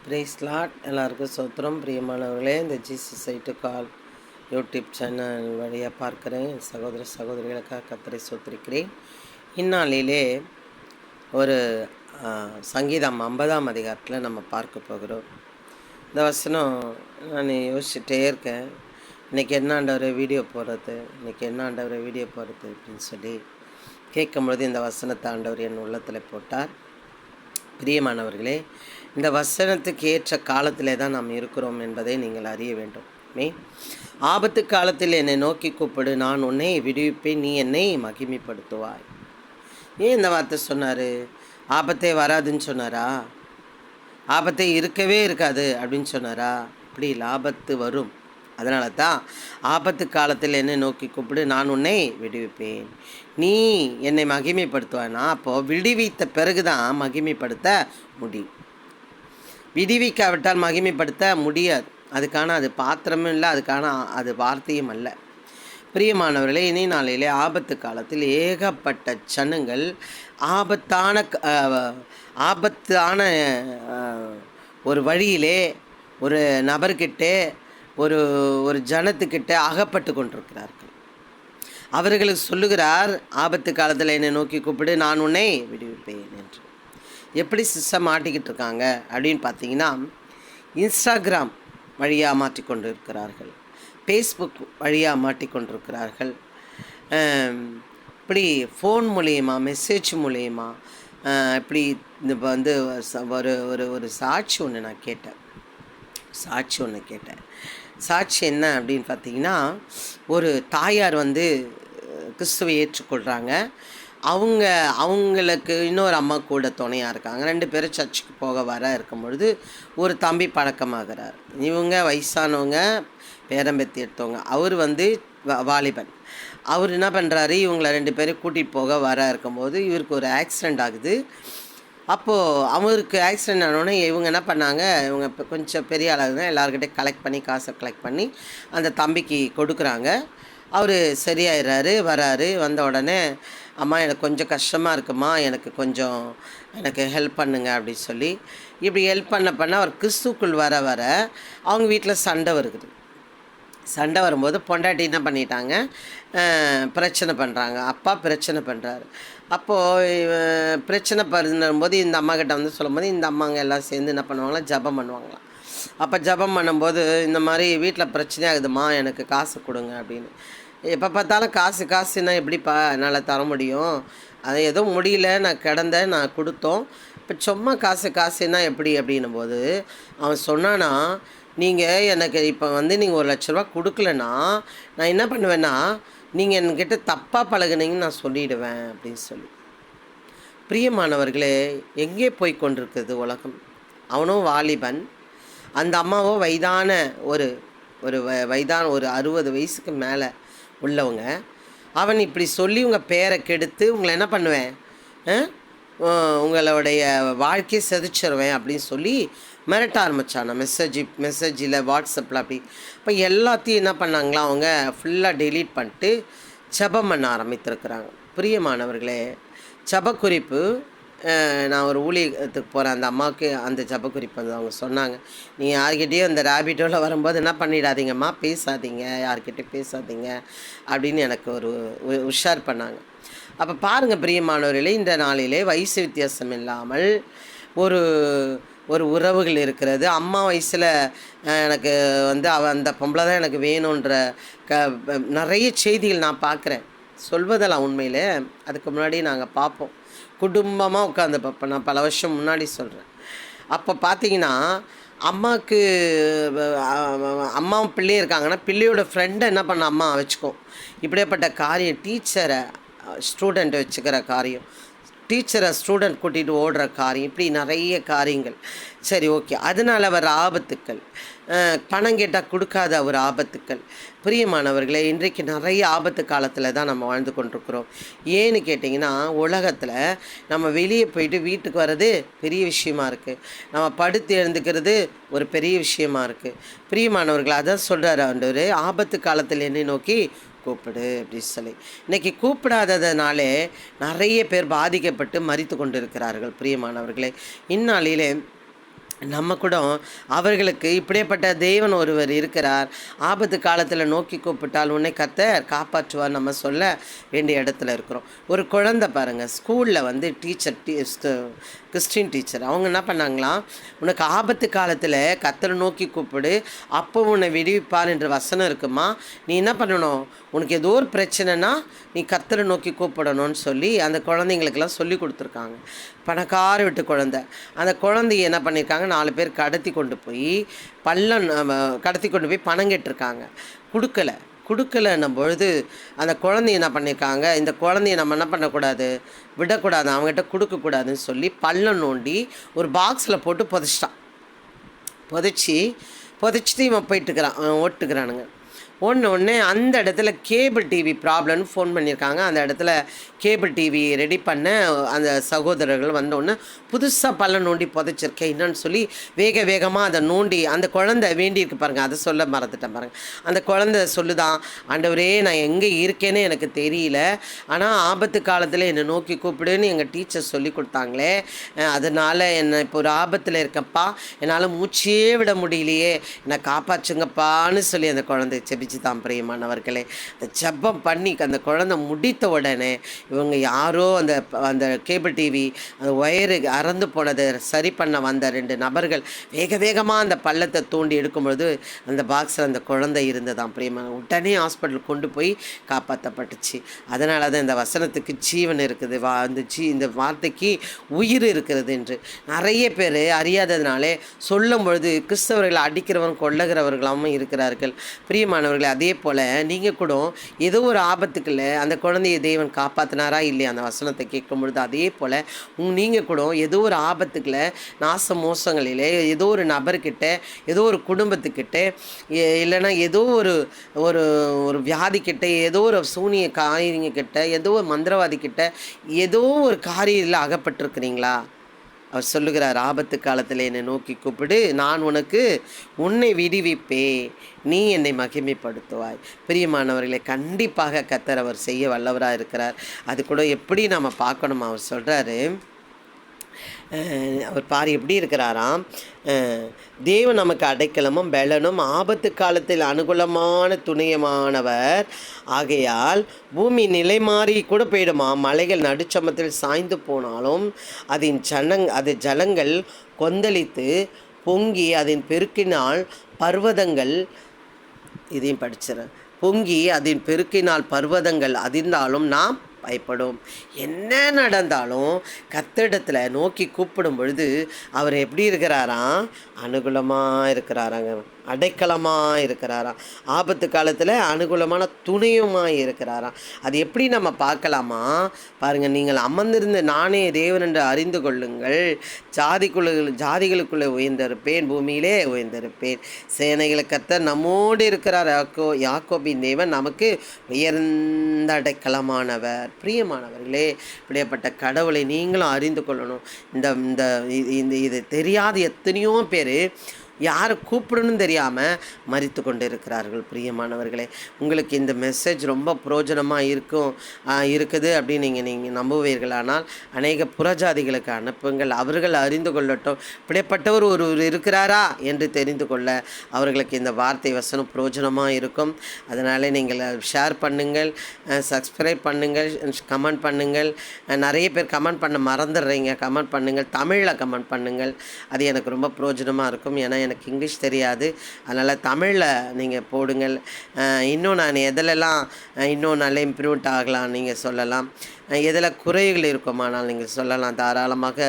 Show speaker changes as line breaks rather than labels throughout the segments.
Price lot எல்லாருக்கும் சோத்திரம். பிரியமானவர்களே, இந்த ஜீசஸ் சைட்டு கால் யூடியூப் சேனல் வழியாக பார்க்குறேன் சகோதர சகோதரிகளுக்காக கர்த்தரை சோத்திரிக்கிறேன். இந்நாளிலே ஒரு சங்கீதம் 50ஆம் அதிகாரத்தில் நம்ம பார்க்க போகிறோம். இந்த வசனம் நான் யோசிச்சுட்டே இருக்கேன், இன்றைக்கி என்ன ஆண்டவரை வீடியோ போடுறது அப்படின்னு சொல்லி கேட்கும்பொழுது இந்த வசனத்தை ஆண்டவர் என் உள்ளத்தில் போட்டார். பிரியமானவர்களே, இந்த வசனத்துக்கு ஏற்ற காலத்திலே தான் நாம் இருக்கிறோம் என்பதை நீங்கள் அறிய வேண்டும். ஆபத்து காலத்தில் என்னை நோக்கி கூப்பிடு, நான் உன்னை விடுவிப்பேன், நீ என்னை மகிமைப்படுத்துவாய். ஏன் இந்த வார்த்தை சொன்னார்? ஆபத்தே வராதுன்னு சொன்னாரா? ஆபத்தே இருக்கவே இருக்காது அப்படின்னு சொன்னாரா? அப்படி இல்லை, ஆபத்து வரும். அதனால தான் ஆபத்து காலத்தில் என்னை நோக்கி கூப்பிடு, நான் உன்னை விடுவிப்பேன், நீ என்னை மகிமைப்படுத்துவானா? அப்போது விடுவித்த பிறகு தான் மகிமைப்படுத்த முடியும். விடுவிக்காவிட்டால் மகிமைப்படுத்த முடியாது. அதுக்கான அது பாத்திரமும் இல்லை, அதுக்கான அது வார்த்தையும் அல்ல. பிரியமானவர்களே, இனி நாளையிலே ஆபத்து காலத்தில் ஏகப்பட்ட ஜனங்கள் ஆபத்தான ஒரு வழியிலே ஒரு நபர்கிட்ட ஒரு ஜனத்துக்கிட்ட அகப்பட்டு கொண்டிருக்கிறார்கள். அவர்களுக்கு சொல்லுகிறார், ஆபத்து காலத்தில் என்னை நோக்கி கூப்பிடு, நான் உன்னை விடுவிப்பேன் என்று. எப்படி சிஸ்டம் மாட்டிக்கிட்டு இருக்காங்க அப்படின்னு பார்த்தீங்கன்னா, இன்ஸ்டாகிராம் வழியாக மாட்டிக்கொண்டு இருக்கிறார்கள், ஃபேஸ்புக் வழியாக மாட்டிக்கொண்டிருக்கிறார்கள். இப்படி ஃபோன் மூலயமா, மெசேஜ் மூலயமா இப்படி இந்த வந்து ஒரு சாட்சி ஒன்று நான் கேட்டேன். சாட்சி என்ன அப்படின்னு பார்த்தீங்கன்னா, ஒரு தாயார் வந்து கிறிஸ்துவை ஏற்றுக்கொள்கிறாங்க. அவங்களுக்கு இன்னொரு அம்மா கூட துணையாக இருக்காங்க. 2 பேரும் சர்ச்சுக்கு போக வர இருக்கும் பொழுது ஒரு தம்பி பழக்கமாகிறார். இவங்க வயசானவங்க, பேரம்பேத்தி எடுத்தவங்க. அவர் வந்து வாலிபன். அவர் என்ன பண்ணுறாரு, இவங்களை 2 பேரும் கூட்டிகிட்டு போக வர இருக்கும்போது இவருக்கு ஒரு ஆக்சிடெண்ட் ஆகுது. அப்போது அவருக்கு ஆக்சிடெண்ட் ஆனோடனே இவங்க என்ன பண்ணாங்க, இவங்க இப்போ கொஞ்சம் பெரிய ஆளாகுதுன்னா எல்லாருக்கிட்டே காசை கலெக்ட் பண்ணி அந்த தம்பிக்கு கொடுக்குறாங்க. அவர் சரியாயிடுறாரு. வந்த உடனே, அம்மா எனக்கு கொஞ்சம் கஷ்டமாக இருக்குமா, எனக்கு ஹெல்ப் பண்ணுங்க அப்படின்னு சொல்லி இப்படி ஹெல்ப் பண்ண அவர் கிறிஸ்துக்குள் வர அவங்க வீட்டில் சண்டை வரும்போது பொண்டாட்டி என்ன பண்ணிட்டாங்க, பிரச்சனை பண்ணுறாங்க. அப்பா பிரச்சனை பண்ணுறாரு. அப்போது பிரச்சனை பண்ணும்போது இந்த அம்மாக்கிட்ட வந்து சொல்லும்போது இந்த அம்மாங்க எல்லாம் சேர்ந்து என்ன பண்ணுவாங்களாம், ஜெபம் பண்ணுவாங்களாம். அப்போ ஜெபம் பண்ணும்போது, இந்த மாதிரி வீட்டில் பிரச்சனையாகுதுமா, எனக்கு காசு கொடுங்க அப்படின்னு. எப்போ பார்த்தாலும் காசுன்னா எப்படிப்பா என்னால் தர முடியும், அது ஏதோ முடியல, நான் கொடுத்தோம், இப்போ சும்மா காசுன்னா எப்படி அப்படின்னும் போது அவன் சொன்னானா, நீங்கள் எனக்கு இப்போ வந்து நீங்கள் 1 லட்ச ரூபா கொடுக்கலன்னா நான் என்ன பண்ணுவேன்னா, நீங்கள் என்கிட்ட தப்பாக பழகுனீங்கன்னு நான் சொல்லிவிடுவேன் அப்படின்னு சொல்லி. பிரியமானவர்களே, எங்கே போய் கொண்டிருக்குது உலகம்? அவனும் வாலிபன், அந்த அம்மாவோ வயதான ஒரு 60 வயசுக்கு மேலே உள்ளவங்க. அவன் இப்படி சொல்லி உங்கள் பேரை கெடுத்து உங்களை என்ன பண்ணுவேன், உங்களுடைய வாழ்க்கையை செதுச்சிருவேன் அப்படின்னு சொல்லி மிரட்ட ஆரம்பித்தானா. மெசேஜில் வாட்ஸ்அப்பில் அப்படி. இப்போ எல்லாத்தையும் என்ன பண்ணாங்களா, அவங்க ஃபுல்லாக டெலீட் பண்ணிட்டு ஜெபம் பண்ண ஆரம்பித்திருக்கிறாங்க. பிரியமானவர்களே, ஜெபக்குறிப்பு, நான் ஒரு ஊழியத்துக்கு போகிறேன், அந்த அம்மாவுக்கு அந்த ஜெபக்குறிப்பு வந்து அவங்க சொன்னாங்க, நீங்கள் யார்கிட்டையும் அந்த ரேபிட்டோவில் வரும்போது என்ன பண்ணிடாதீங்கம்மா, யார்கிட்டையும் பேசாதீங்க அப்படின்னு எனக்கு ஒரு உஷார் பண்ணாங்க. அப்போ பாருங்கள் பிரியமானவர்களே, இந்த நாளிலே வயசு வித்தியாசம் இல்லாமல் ஒரு உறவுகள் இருக்கிறது. அம்மா வயசில் எனக்கு வந்து அந்த பொம்பளை தான் எனக்கு வேணுன்ற நிறைய செய்திகள் நான் பார்க்குறேன். சொல்வதெல்லாம் உண்மையிலே அதுக்கு முன்னாடி நாங்கள் பார்ப்போம், குடும்பமாக உட்காந்து பார்ப்போம். நான் பல வருஷம் முன்னாடி சொல்கிறேன். அப்போ பார்த்தீங்கன்னா, அம்மாவும் பிள்ளையும் இருக்காங்கன்னா, பிள்ளையோட ஃப்ரெண்டை என்ன பண்ண அம்மா வச்சுக்கோம். இப்படியேப்பட்ட காரியம், டீச்சரை ஸ்டூடெண்ட்டை வச்சுக்கிற காரியம், டீச்சரை ஸ்டூடெண்ட் கூட்டிகிட்டு ஓடுற காரியம், இப்படி நிறைய காரியங்கள். சரி, ஓகே. அதனால் வர ஆபத்துக்கள், பணம் கேட்டால் கொடுக்காத ஒரு ஆபத்துக்கள். பிரியமானவர்களே, இன்றைக்கு நிறைய ஆபத்து காலத்தில் தான் நம்ம வாழ்ந்து கொண்டிருக்கிறோம். ஏன்னு கேட்டிங்கன்னா, உலகத்தில் நம்ம வெளியே போயிட்டு வீட்டுக்கு வர்றது பெரிய விஷயமா இருக்குது, நம்ம படுத்து எழுந்துக்கிறது ஒரு பெரிய விஷயமா இருக்குது. பிரியமானவர்கள், அதான் சொல்கிறார் ஆண்டவர், ஆபத்து காலத்தில் என்னை நோக்கி கூப்பிடு அப்படின்னு சொல்லி. இன்றைக்கி கூப்பிடாததுனாலே நிறைய பேர் பாதிக்கப்பட்டு மரித்து கொண்டு இருக்கிறார்கள். பிரியமானவர்களே, இந்நாளிலே நம்ம கூட அவர்களுக்கு இப்படிப்பட்ட தேவன் ஒருவர் இருக்கிறார், ஆபத்து காலத்தில் நோக்கி கூப்பிட்டால் உன்னை கர்த்தர் காப்பாற்றுவார் நம்ம சொல்ல வேண்டிய இடத்துல இருக்கிறோம். ஒரு குழந்தை பாருங்கள், ஸ்கூலில் வந்து டீச்சர் கிறிஸ்டின் டீச்சர் அவங்க என்ன பண்ணாங்களாம், உனக்கு ஆபத்து காலத்தில் கர்த்தரை நோக்கி கூப்பிடு, அப்போ உன்னை விடுவிப்பார் என்ற வசனம் இருக்குமா, நீ என்ன பண்ணணும், உனக்கு ஏதோ ஒரு பிரச்சனைனா நீ கர்த்தரை நோக்கி கூப்பிடணும்னு சொல்லி அந்த குழந்தைங்களுக்கெல்லாம் சொல்லி கொடுத்துருக்காங்க. பணக்கார வீட்டு குழந்தை, அந்த குழந்தைய என்ன பண்ணியிருக்காங்க, 4 பேர் கடத்தி கொண்டு போய் பணம் கேட்டிருக்காங்க. கொடுக்கலன்னும் பொழுது அந்த குழந்தைய என்ன பண்ணியிருக்காங்க, இந்த குழந்தைய நம்ம என்ன பண்ணக்கூடாது, விடக்கூடாது, அவங்ககிட்ட கொடுக்கக்கூடாதுன்னு சொல்லி பள்ளம் நோண்டி ஒரு பாக்ஸில் போட்டு புதைச்சிட்டு இவன் போயிட்டுருக்கிறான், ஓட்டுக்கிறானுங்க. ஒன்று அந்த இடத்துல கேபிள் டிவி ப்ராப்ளம்னு ஃபோன் பண்ணியிருக்காங்க. அந்த இடத்துல கேபிள் டிவி ரெடி பண்ண அந்த சகோதரர்கள் வந்தோடனே புதுசாக பள்ளம் நோண்டி புதைச்சிருக்கேன் என்னன்னு சொல்லி வேகமாக அதை நோண்டி அந்த குழந்தை வேண்டியிருக்கு பாருங்கள், அதை சொல்ல மறந்துட்டேன் பாருங்கள். அந்த குழந்தை சொல்லுதான், ஆண்டவரே நான் எங்கே இருக்கேன்னு எனக்கு தெரியல, ஆனால் ஆபத்து காலத்தில் என்னை நோக்கி கூப்பிடுன்னு எங்கள் டீச்சர் சொல்லி கொடுத்தாங்களே, அதனால் என்னை இப்போ ஒரு ஆபத்தில் இருக்கப்பா, என்னால் மூச்சே விட முடியலையே, என்னை காப்பாற்றுங்கப்பான்னு சொல்லி அந்த குழந்தை தான் பிரியமானவர்களே. அந்த ஜெபம் பண்ணி அந்த குழந்தை முடித்த உடனே இவங்க யாரோ அந்த கேபிள் டிவி அந்த ஒயரு அறந்து போனதை சரி பண்ண வந்த 2 நபர்கள் வேகமாக அந்த பள்ளத்தை தோண்டி எடுக்கும்பொழுது அந்த பாக்ஸில் அந்த குழந்தை இருந்ததான் பிரியமான. உடனே ஹாஸ்பிட்டல் கொண்டு போய் காப்பாற்றப்பட்டுச்சு. அதனால தான் இந்த வசனத்துக்கு ஜீவன் இருக்குது, இந்த வார்த்தைக்கு உயிர் இருக்கிறது என்று நிறைய பேர் அறியாததுனாலே சொல்லும் பொழுது கிறிஸ்தவர்களை அடிக்கிறவன் கொள்ளுகிறவர்களாகவும் இருக்கிறார்கள் பிரியமானவர்கள். அதே போல் நீங்கள் கூட ஏதோ ஒரு ஆபத்துக்குள்ள அந்த குழந்தைய தேவன் காப்பாற்றினாரா இல்லையா, அந்த வசனத்தை கேட்கும் பொழுது அதே போல் நீங்கள் கூட ஏதோ ஒரு ஆபத்துக்குள்ள நாச மோசங்களிலே ஏதோ ஒரு நபர்கிட்ட ஏதோ ஒரு குடும்பத்துக்கிட்ட இல்லைன்னா ஏதோ ஒரு ஒரு ஒரு வியாதிக்கிட்ட ஏதோ ஒரு சூனிய காரியங்கிட்ட ஏதோ ஒரு மந்திரவாதிக்கிட்ட ஏதோ ஒரு காரியத்தில் அகப்பட்டிருக்கிறீங்களா, அவர் சொல்லுகிறார், ஆபத்து காலத்தில் என்னை நோக்கி கூப்பிடு, நான் உன்னை விடுவிப்பே, நீ என்னை மகிமைப்படுத்துவாய். பிரியமானவர்களை, கண்டிப்பாக கர்த்தர் அவர் செய்ய வல்லவராக இருக்கிறார். அது கூட எப்படி நம்ம பார்க்கணும், அவர் சொல்கிறாரு, அவர் எப்படி இருக்கிறாராம், தேவன் நமக்கு அடைக்கலமும் பெலனும் ஆபத்து காலத்தில் அனுகூலமான துணையமானவர் ஆகையால் பூமி நிலை மாறி கூட போயிடுமா, மலைகள் நடுச்சமத்தில் சாய்ந்து போனாலும் அது ஜலங்கள் கொந்தளித்து பொங்கி அதன் பெருக்கினால் பர்வதங்கள், இதையும் படிச்சிடறேன், பொங்கி அதன் பெருக்கினால் பர்வதங்கள் அதிர்ந்தாலும் நாம் பயப்படும். என்ன நடந்தாலும் கர்த்தரிடத்தில் நோக்கி கூப்பிடும் பொழுது அவர் எப்படி இருக்கிறாராம், அனுகூலமாக இருக்கிறாராங்க, அடைக்கலமாக இருக்கிறாராம், ஆபத்து காலத்தில் அனுகூலமான துணையுமாக இருக்கிறாராம். அது எப்படி நம்ம பார்க்கலாமா பாருங்கள், நீங்கள் அமர்ந்திருந்த நானே தேவன் என்று அறிந்து கொள்ளுங்கள், ஜாதிகளுக்குள்ளே உயர்ந்திருப்பேன், பூமியிலே உயர்ந்திருப்பேன், சேனைகளை கர்த்தர் நம்மோடு இருக்கிறார், யாக்கோபின் தேவன் நமக்கு உயர்ந்த அடைக்கலமானவர். பிரியமானவர்களே, இப்படிப்பட்ட கடவுளை நீங்களும் அறிந்து கொள்ளணும். இது தெரியாத எத்தனையோ பேர் யாரை கூப்பிடணும்னு தெரியாமல் மரித்து கொண்டு இருக்கிறார்கள். பிரியமானவர்களே, உங்களுக்கு இந்த மெசேஜ் ரொம்ப பிரயோஜனமாக இருக்குது அப்படின்னு நீங்கள் நம்புவீர்களானால் அநேக புறஜாதிகளுக்கு அனுப்புங்கள், அவர்கள் அறிந்து கொள்ளட்டும், இப்படிப்பட்டவர் ஒருவர் இருக்கிறாரா என்று தெரிந்து கொள்ள அவர்களுக்கு இந்த வார்த்தை வசனம் பிரயோஜனமாக இருக்கும். அதனால் நீங்கள் ஷேர் பண்ணுங்கள், சப்ஸ்கிரைப் பண்ணுங்கள், கமெண்ட் பண்ணுங்கள். நிறைய பேர் கமெண்ட் பண்ண மறந்துடுறீங்க, கமெண்ட் பண்ணுங்கள், தமிழில் கமெண்ட் பண்ணுங்கள், அது எனக்கு ரொம்ப பிரயோஜனமாக இருக்கும். ஏன்னா எனக்கு இங்கிலீஷ் தெரியாது, அதனால் தமிழில் நீங்கள் போடுங்கள். இன்னும் நான் எதிலெல்லாம் இன்னும் நல்ல இம்ப்ரூவ்மெண்ட் ஆகலாம் நீங்கள் சொல்லலாம், எதில் குறைகள் இருக்குமானால் நீங்கள் சொல்லலாம், தாராளமாக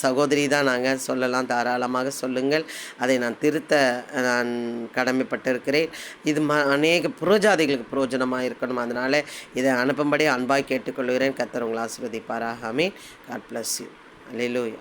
சகோதரி தான் நாங்கள் சொல்லலாம், தாராளமாக சொல்லுங்கள், அதை நான் திருத்த நான் கடமைப்பட்டிருக்கிறேன். இது அநேக புறஜாதிகளுக்கு பிரயோஜனமாக இருக்கணும், அதனால் இதை அனுப்பும்படி அன்பாய் கேட்டுக்கொள்கிறேன். கர்த்தர் உங்களை ஆசீர்வதிப்பாராக. ஆமென். God bless you. அல்லேலூயா.